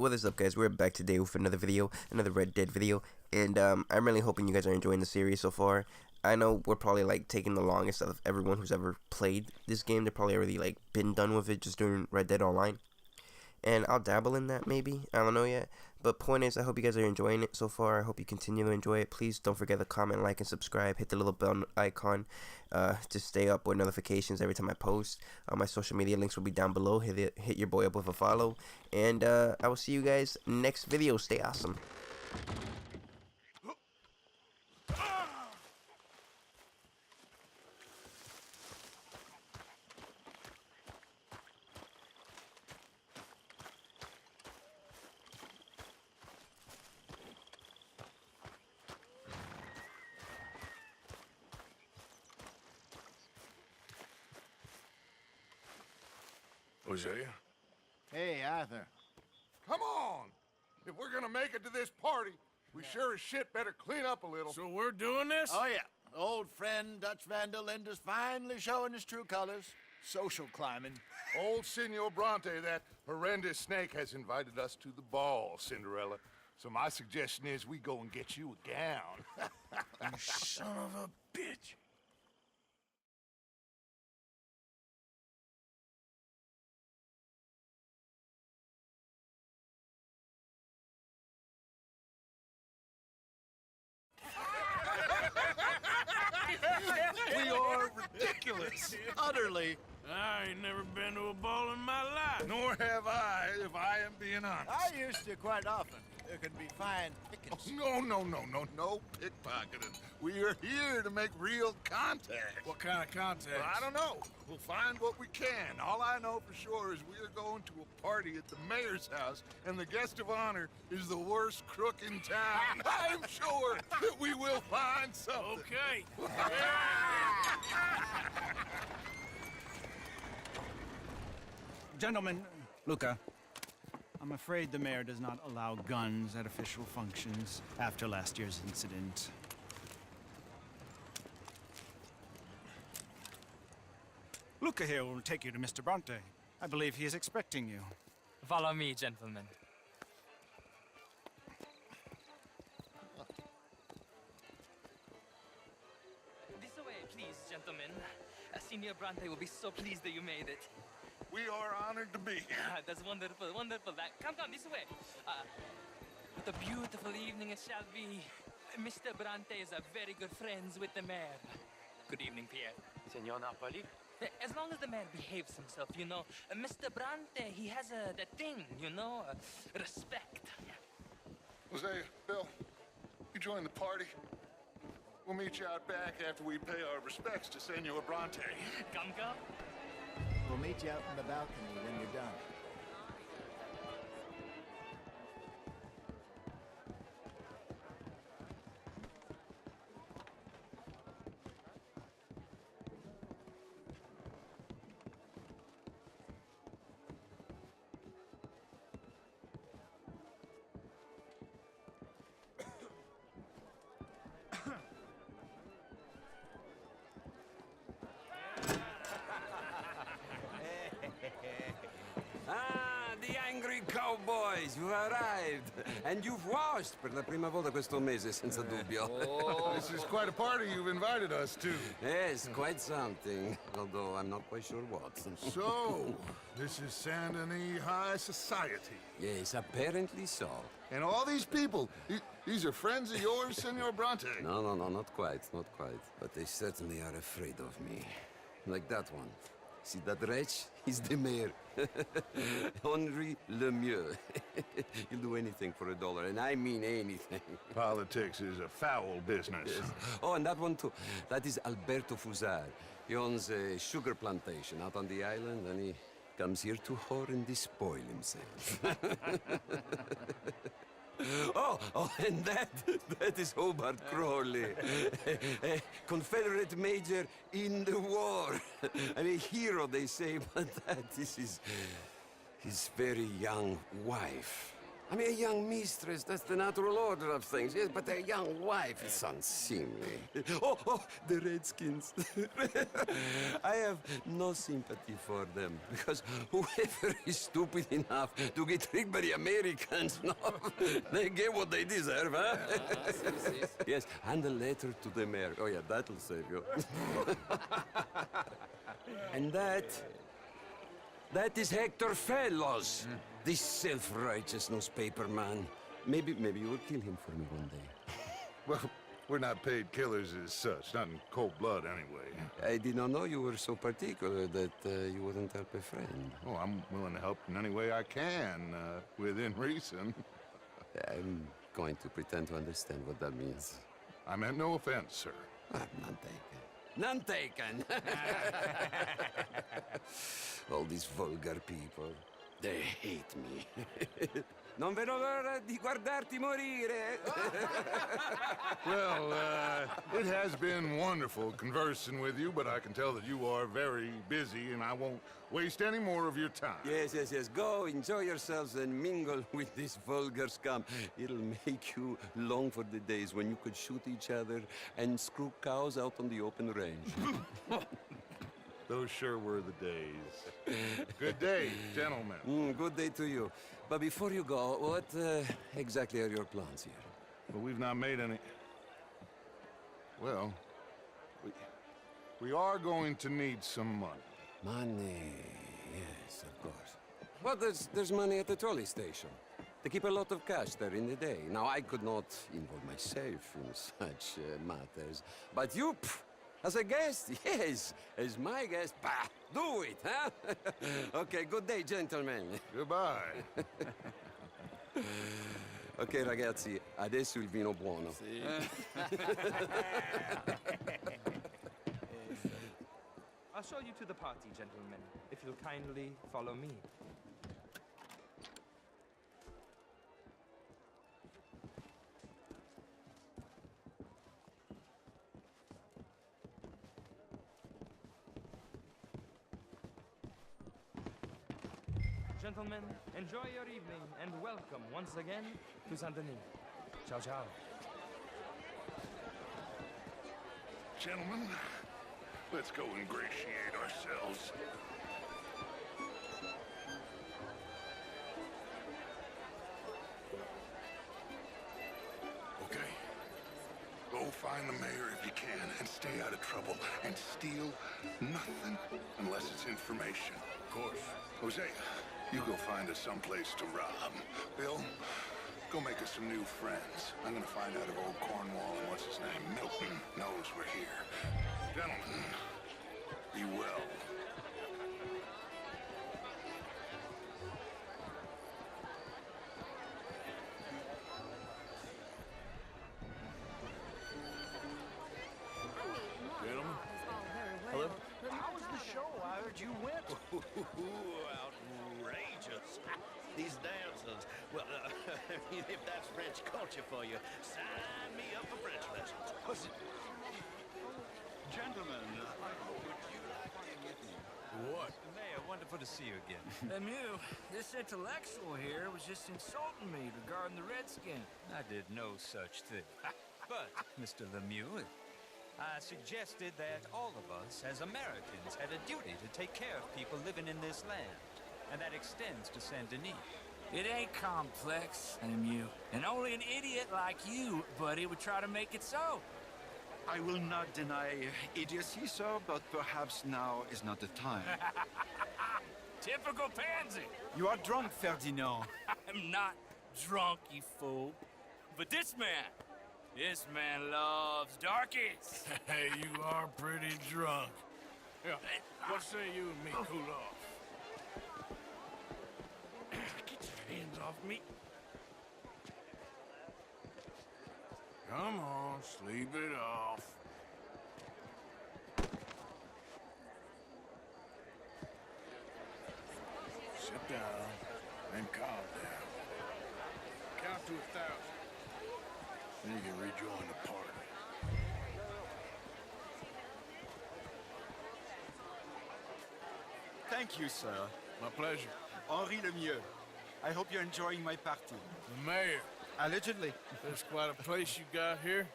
What is up, guys? We're back today with another video, another Red Dead video, and I'm really hoping you guys are enjoying the series so far. I know we're probably like taking the longest out of everyone who's ever played this game. They're probably already like been done with it just doing Red Dead Online, and I'll dabble in that maybe. I don't know yet. But point is, I hope you guys are enjoying it so far. I hope you continue to enjoy it. Please don't forget to comment, like, and subscribe. Hit the little bell icon to stay up with notifications every time I post. My social media links will be down below. Hit your boy up with a follow. And I will see you guys next video. Stay awesome. Hosea? Hey, Arthur. Come on! If we're gonna make it to this party, we sure as shit better clean up a little. So we're doing this? Oh, yeah. Old friend Dutch Van der Linde's finally showing his true colors. Social climbing. Old Senor Bronte, that horrendous snake, has invited us to the ball, Cinderella. So my suggestion is we go and get you a gown. You son of a bitch. We are ridiculous. Utterly. I ain't never been to a ball in my life. Nor have I, if I am being honest. I used to quite often. There can be fine pickings. No pickpocketing. We are here to make real contact. What kind of contact? Well, I don't know. We'll find what we can. All I know for sure is we are going to a party at the mayor's house, and the guest of honor is the worst crook in town. I'm sure that we will find something. Okay. Gentlemen, Luca, I'm afraid the mayor does not allow guns at official functions after last year's incident. Luca here will take you to Mr. Bronte. I believe he is expecting you. Follow me, gentlemen. This way, please, gentlemen. Senior Bronte will be so pleased that you made it. We are honored to be here. That's wonderful, wonderful. Come this way. What a beautiful evening it shall be. Mr. Bronte is a very good friends with the mayor. Good evening, Pierre. Senor Napoli? As long as the man behaves himself, you know. Mr. Bronte, he has that thing, you know, respect. Hosea, Bill, you join the party. We'll meet you out back after we pay our respects to Senor Bronte. Come. We'll meet you out in the balcony when you're done. Ah, the angry cowboys, you arrived. And you've washed per la prima volta questo mese, senza dubbio. This is quite a party you've invited us to. Yes, quite something. Although I'm not quite sure what. So, this is Saint Denis High Society. Yes, apparently so. And all these people, these are friends of yours, Senor Bronte? No, not quite, not quite. But they certainly are afraid of me. Like that one. See that wretch? He's the mayor. Henri Lemieux. He'll do anything for $1, and I mean anything. Politics is a foul business. Yes. Oh, and that one too. That is Alberto Fusar. He owns a sugar plantation out on the island, and he comes here to whore and despoil himself. Oh, and that is Hobart Crawley, a Confederate major in the war. I mean, hero, they say, but that is his very young wife. I mean, a young mistress, that's the natural order of things, yes, but a young wife is unseemly. Oh, the Redskins. I have no sympathy for them, because whoever is stupid enough to get tricked by the Americans, no, they get what they deserve, huh? Yes, and a letter to the mayor. Oh, yeah, that'll save you. And that is Hector Fellows. This self-righteous newspaper man. Maybe you will kill him for me one day. Well, we're not paid killers as such, not in cold blood anyway. I did not know you were so particular that you wouldn't help a friend. Oh, I'm willing to help in any way I can, within reason. I'm going to pretend to understand what that means. I meant no offense, sir. None taken. None taken! All these vulgar people. They hate me. Non vedo l'ora di guardarti morire. Well, it has been wonderful conversing with you, but I can tell that you are very busy, and I won't waste any more of your time. Yes. Go, enjoy yourselves, and mingle with this vulgar scum. It'll make you long for the days when you could shoot each other and screw cows out on the open range. Those sure were the days. Good day, gentlemen. Good day to you. But before you go, what exactly are your plans here? Well, we've not made any... Well, we are going to need some money. Money, yes, of course. Well, there's money at the trolley station. They keep a lot of cash there in the day. Now, I could not involve myself in such matters. But you, as a guest, yes, as my guest, bah, do it, huh? Okay, good day, gentlemen. Goodbye. Ok, ragazzi, adesso il vino buono. I'll show you to the party, gentlemen, if you'll kindly follow me. Gentlemen, enjoy your evening and welcome once again to Saint Denis. Ciao, ciao. Gentlemen, let's go ingratiate ourselves. Okay. Go find the mayor if you can and stay out of trouble. And steal nothing unless it's information. Of course. Hosea, you go find us someplace to rob. Bill, go make us some new friends. I'm gonna find out if old Cornwall and what's his name, Milton, knows we're here. Gentlemen, be well. Gentlemen. Hello? How was the show? I heard you went. Outrageous. These dances. Well, if that's French culture for you, sign me up for French lessons. Gentlemen, I hope that you find with me. What? Mayor, wonderful to see you again. Lemieux, this intellectual here was just insulting me regarding the Redskin. I did no such thing. But, Mr. Lemieux, I suggested that all of us, as Americans, had a duty to take care of people living in this land. And that extends to Saint Denis. It ain't complex, Lemieux. And only an idiot like you, buddy, would try to make it so. I will not deny idiocy, sir, but perhaps now is not the time. Typical pansy. You are drunk, Ferdinand. I'm not drunk, you fool. But this man loves darkies. Hey, you are pretty drunk. Yeah, what say you and me cool off? Get your hands off me. Come on, sleep it off. Sit down and calm down. Count to 1,000. Then you can rejoin the party. Thank you, sir. My pleasure. Henri Lemieux. I hope you're enjoying my party. The mayor. Allegedly. There's quite a place you got here.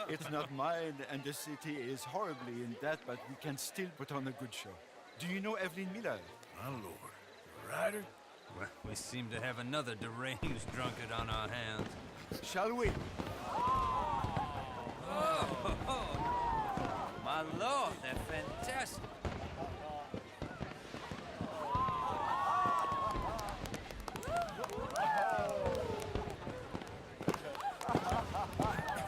It's not mine, and the city is horribly in debt, but we can still put on a good show. Do you know Evelyn Miller? My lord. The rider? Well, we seem to have another deranged drunkard on our hands. Shall we? Oh, my lord, they're fantastic.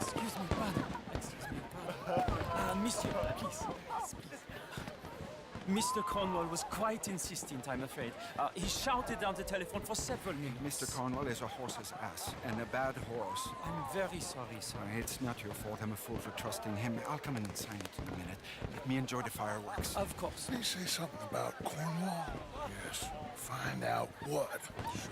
Excuse me, pardon. Excuse me, pardon. Monsieur, please. Mr. Cornwall was quite insistent, I'm afraid. He shouted down the telephone for several minutes. Mr. Cornwall is a horse's ass, and a bad horse. I'm very sorry, sir. It's not your fault. I'm a fool for trusting him. I'll come and sign it in a minute. Let me enjoy the fireworks. Of course. Did he say something about Cornwall? Yes. Find out what. Sure.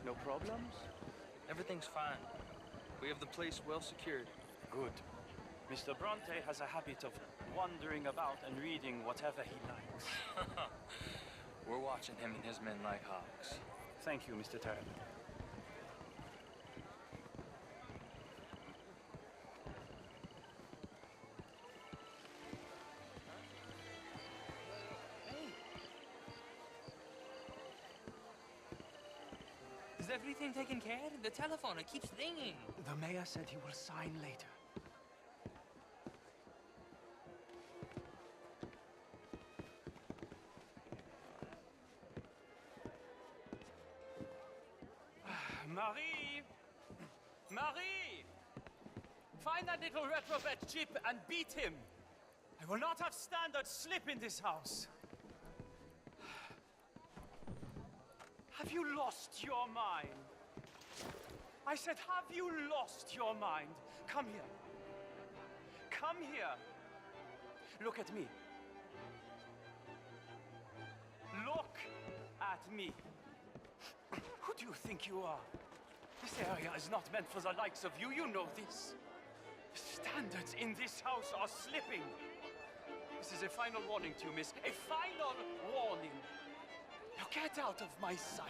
No problems? Everything's fine. We have the place well secured. Good. Mr. Bronte has a habit of wandering about and reading whatever he likes. We're watching him and his men like hawks. Thank you, Mr. Turner. Is everything taken care of? The telephone, it keeps ringing. The mayor said he will sign later. Marie! Marie! Find that little reprobate Chip and beat him. I will not have standard slip in this house. Have you lost your mind? I said, have you lost your mind? Come here. Come here. Look at me. Look at me. Who do you think you are? This area is not meant for the likes of you. You know this. The standards in this house are slipping. This is a final warning to you, miss. A final warning. Now get out of my sight.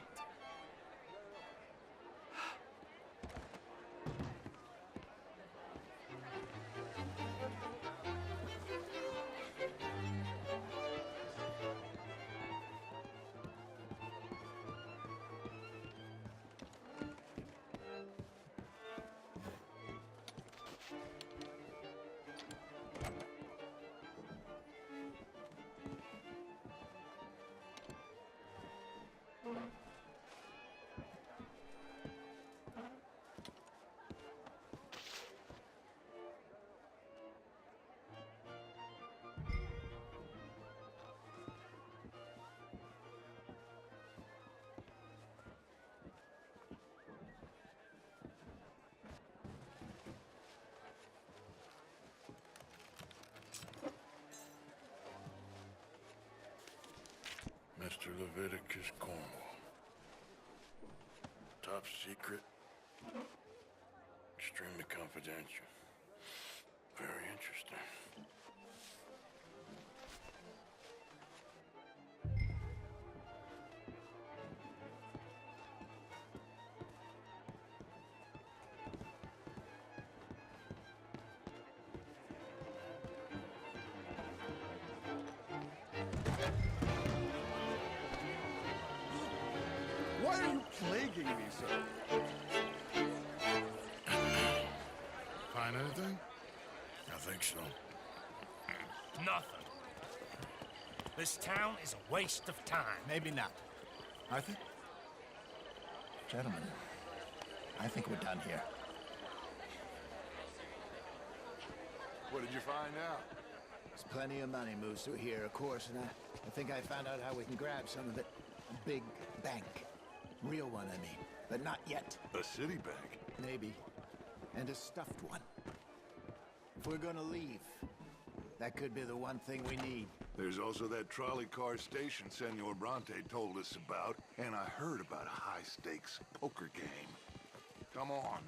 Mr. Leviticus Cornwall. Top secret. Extremely confidential. Very interesting. Why are you plaguing me so? Find anything? I think so. Nothing. This town is a waste of time. Maybe not. Arthur? Gentlemen, I think we're done here. What did you find out? There's plenty of money moves through here, of course, and I think I found out how we can grab some of it. A big bank. Real one, I mean. But not yet. A city bank? Maybe. And a stuffed one. If we're gonna leave, that could be the one thing we need. There's also that trolley car station Senor Bronte told us about, and I heard about a high-stakes poker game. Come on.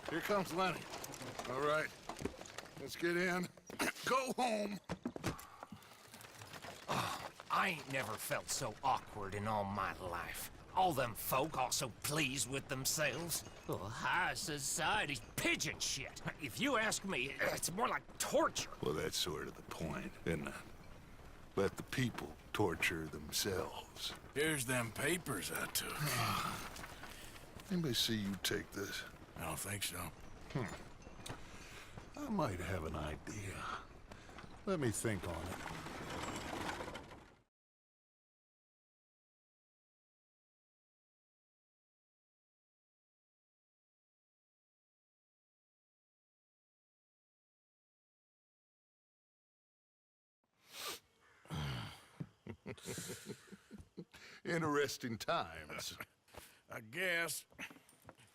Here comes Lenny. All right, let's get in. Go home. I ain't never felt so awkward in all my life. All them folk all so pleased with themselves. Oh, high society's pigeon shit. If you ask me, it's more like torture. Well, that's sort of the point, isn't it? Let the people torture themselves. Here's them papers I took. Anybody see you take this? I don't think so. I might have an idea. Let me think on it. Interesting times. I guess.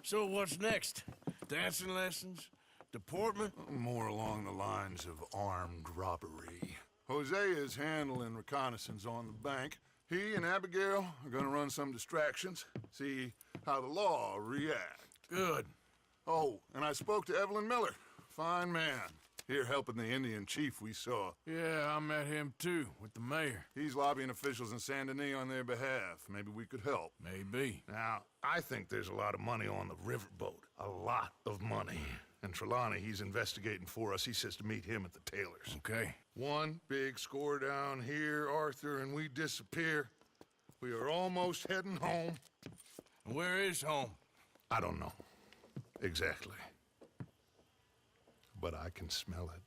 So what's next? Dancing lessons? Deportment? More along the lines of armed robbery. Hosea is handling reconnaissance on the bank. He and Abigail are gonna run some distractions, see how the law reacts. Good. Oh, and I spoke to Evelyn Miller. Fine man. Here helping the Indian chief we saw. Yeah, I met him too, with the mayor. He's lobbying officials in Saint Denis on their behalf. Maybe we could help. Maybe. Now, I think there's a lot of money on the riverboat. A lot of money. And Trelawney, he's investigating for us. He says to meet him at the Taylor's. Okay. One big score down here, Arthur, and we disappear. We are almost heading home. Where is home? I don't know. Exactly. But I can smell it.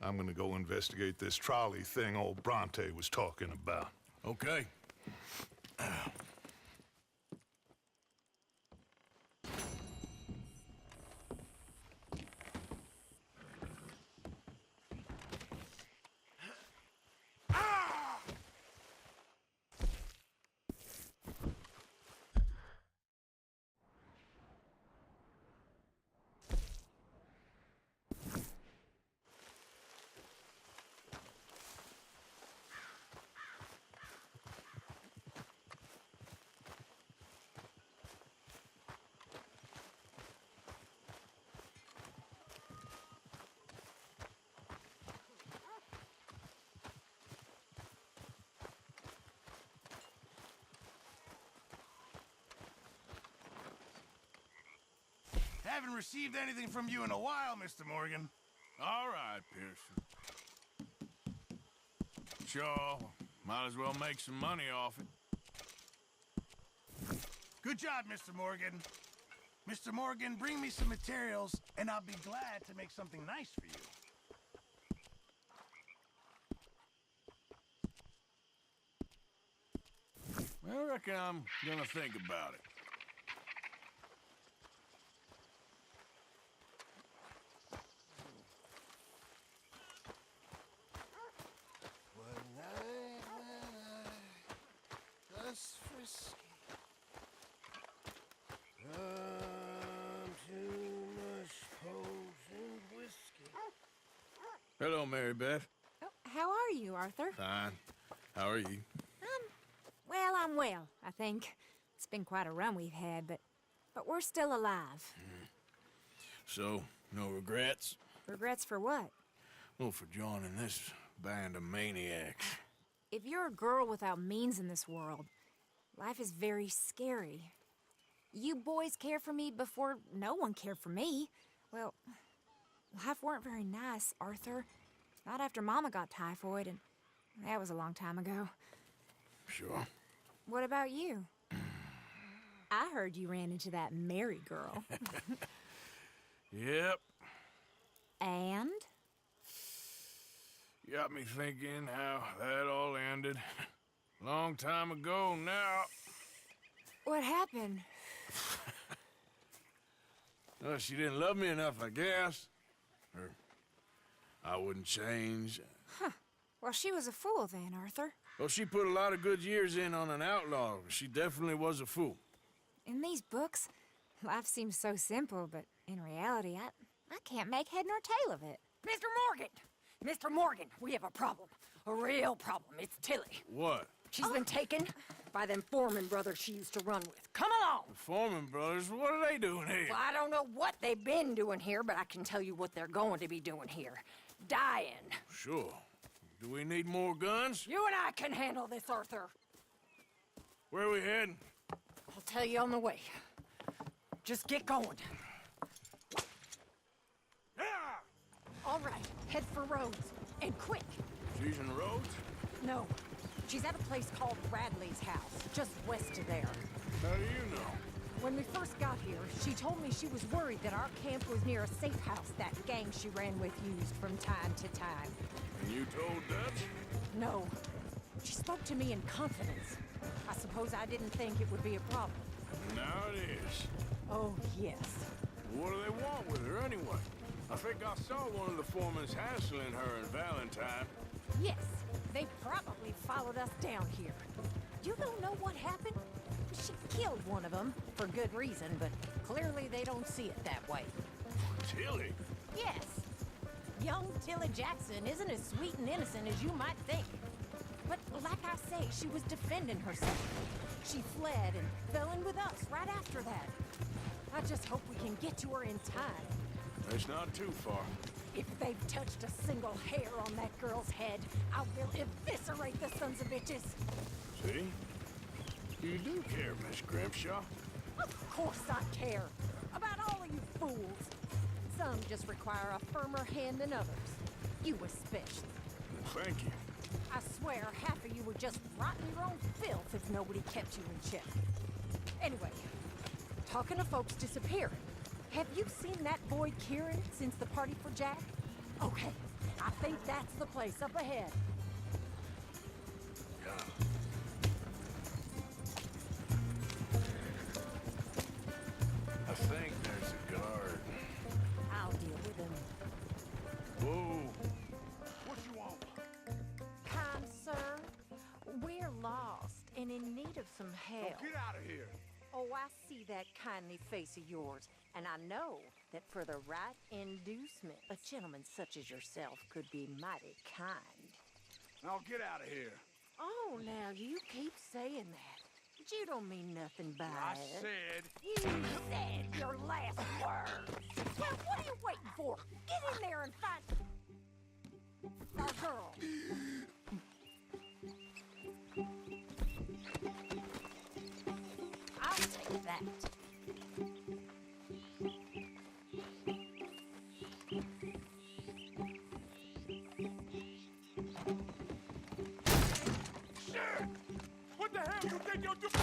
I'm gonna go investigate this trolley thing old Bronte was talking about. Okay. Haven't received anything from you in a while, Mr. Morgan. All right, Pearson. Sure, might as well make some money off it. Good job, Mr. Morgan. Mr. Morgan, bring me some materials, and I'll be glad to make something nice for you. I reckon I'm gonna think about it. Hello, Mary Beth. Oh, how are you, Arthur? Fine. How are you? Well, I'm well, I think. It's been quite a run we've had, but we're still alive. So, no regrets? Regrets for what? Well, for joining this band of maniacs. If you're a girl without means in this world, life is very scary. You boys cared for me before no one cared for me. Well, life weren't very nice, Arthur. Not after Mama got typhoid, and that was a long time ago. Sure. What about you? I heard you ran into that Mary girl. Yep. And? got me thinking how that all ended. Long time ago now. What happened? Well, she didn't love me enough, I guess. Or I wouldn't change. Huh. Well, she was a fool then, Arthur. Well, she put a lot of good years in on an outlaw. She definitely was a fool. In these books, life seems so simple, but in reality, I can't make head nor tail of it. Mr. Morgan! Mr. Morgan, we have a problem. A real problem. It's Tilly. What? She's been taken by them Foreman brothers she used to run with. Come along! The Foreman brothers? What are they doing here? Well, I don't know what they've been doing here, but I can tell you what they're going to be doing here. Dying. Sure. Do we need more guns? You and I can handle this, Arthur. Where are we heading? I'll tell you on the way. Just get going. All right, head for Rhodes. And quick. She's in Rhodes? No. She's at a place called Bradley's house, just west of there. How do you know? When we first got here, she told me she was worried that our camp was near a safe house that gang she ran with used from time to time. And you told Dutch? No. She spoke to me in confidence. I suppose I didn't think it would be a problem. Now it is. Oh, yes. What do they want with her anyway? I think I saw one of the foremans hassling her and Valentine. Yes, they probably followed us down here. You don't know what happened? She killed one of them, for good reason, but clearly they don't see it that way. Tilly? Yes. Young Tilly Jackson isn't as sweet and innocent as you might think. But like I say, she was defending herself. She fled and fell in with us right after that. I just hope we can get to her in time. It's not too far. If they've touched a single hair on that girl's head, I will eviscerate the sons of bitches. See? You do care, Miss Grimshaw. Of course I care. About all of you fools. Some just require a firmer hand than others. You especially. Thank you. I swear half of you would just rot in your own filth if nobody kept you in check. Anyway, talking of folks disappearing, have you seen that boy Kieran since the party for Jack? Okay, I think that's the place up ahead. I think there's a guard. I'll deal with him. Whoa. What you want? Kind sir, we're lost and in need of some help. Get out of here. Oh, I see that kindly face of yours, and I know that for the right inducement, a gentleman such as yourself could be mighty kind. Now get out of here. Oh, now you keep saying that. But you don't mean nothing by I it. said. You said your last words. Well, what are you waiting for? Get in there and find our girl. I'll take that. What the hell you think you're doing?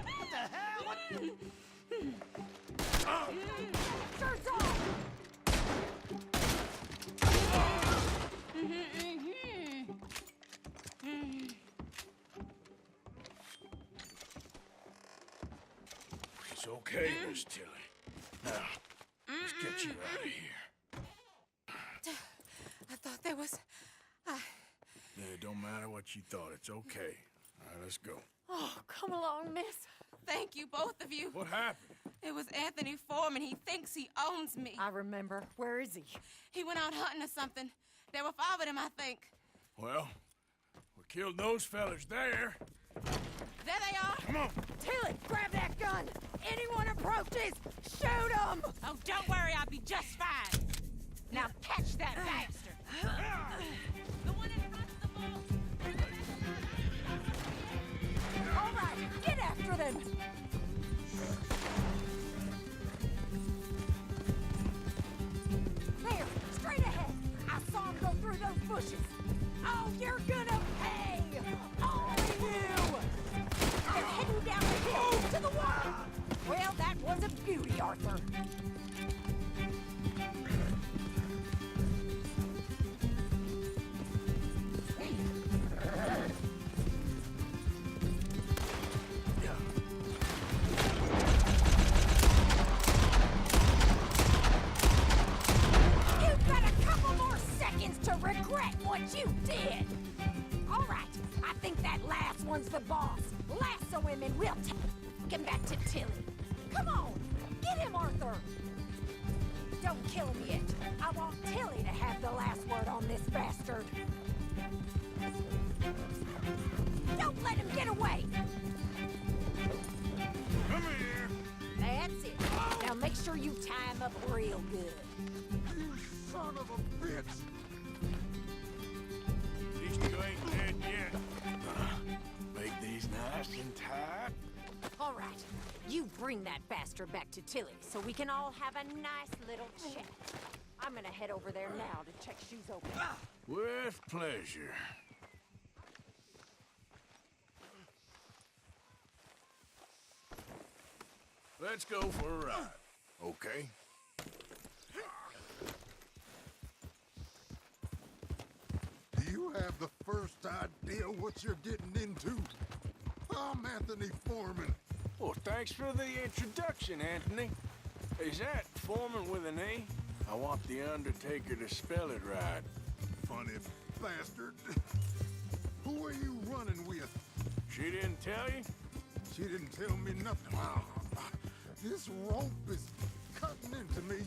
What the hell? What? Shirts off! It's okay, Miss Tilly. Now, let's get you out of here. I thought there was... Yeah, it don't matter what you thought. It's okay. All right, let's go. Oh, come along, miss. Thank you, both of you. What happened? It was Anthony Foreman. He thinks he owns me. I remember. Where is he? He went out hunting or something. There were 5 of them, I think. Well, we killed those fellas there. There they are. Come on. Tilly, grab that gun! Anyone approaches, shoot them! Oh, don't worry. I'll be just fine. Now catch that bastard! The one in front of the boat. All right, get after them! There, straight ahead. I saw him go through those bushes. Oh, you're gonna pay! All of you! They're heading down you did! All right, I think that last one's the boss. Lasso him and we'll take him back to Tilly. Come on, get him, Arthur! Don't kill him yet. I want Tilly to have the last word on this bastard. Don't let him get away! Come here! That's it. Now make sure you tie him up real good. You son of a bitch! At least you ain't dead yet. Make these nice and tight. All right, you bring that bastard back to Tilly so we can all have a nice little chat. I'm gonna head over there now to check shoes open. With pleasure. Let's go for a ride, okay? Do you have the first idea what you're getting into? I'm Anthony Foreman. Well, thanks for the introduction, Anthony. Is that Foreman with an E? I want the Undertaker to spell it right. Funny bastard. Who are you running with? She didn't tell you? She didn't tell me nothing. Wow. This rope is cutting into me.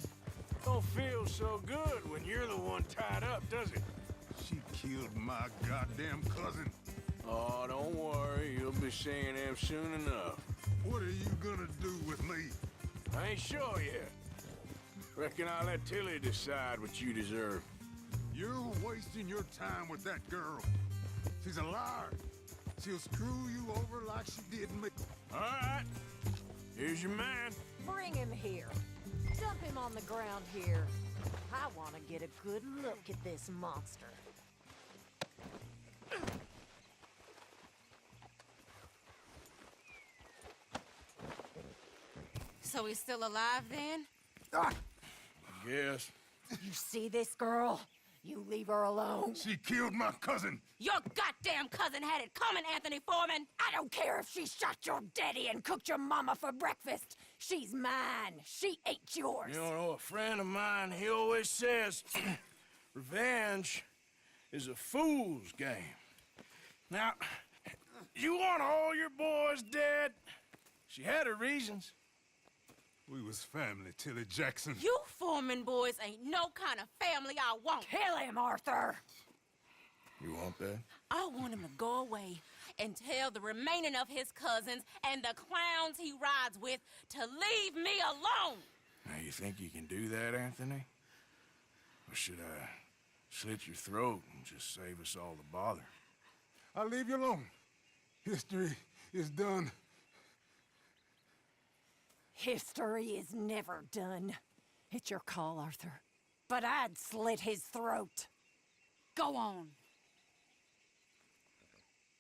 Don't feel so good when you're the one tied up, does it? She killed my goddamn cousin. Oh, don't worry. You'll be seeing him soon enough. What are you gonna do with me? I ain't sure yet. Reckon I'll let Tilly decide what you deserve. You're wasting your time with that girl. She's a liar. She'll screw you over like she did me. All right. Here's your man. Bring him here. Dump him on the ground here. I want to get a good look at this monster. So he's still alive then? I guess. You see this girl? You leave her alone. She killed my cousin. Your goddamn cousin had it coming, Anthony Foreman! I don't care if she shot your daddy and cooked your mama for breakfast. She's mine. She ain't yours. You know, a friend of mine, he always says, revenge is a fool's game. Now, you want all your boys dead? She had her reasons. We was family, Tilly Jackson. You Foreman boys ain't no kind of family I want. Kill him, Arthur! You want that? I want him to go away and tell the remaining of his cousins and the clowns he rides with to leave me alone. Now, you think you can do that, Anthony? Or should I slit your throat and just save us all the bother? I'll leave you alone. History is done. History is never done. It's your call, Arthur. But I'd slit his throat. Go on.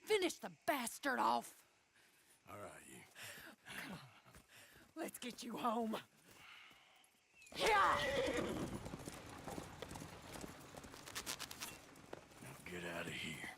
Finish the bastard off. All right, you. Come on. Let's get you home. Yeah! Now get out of here.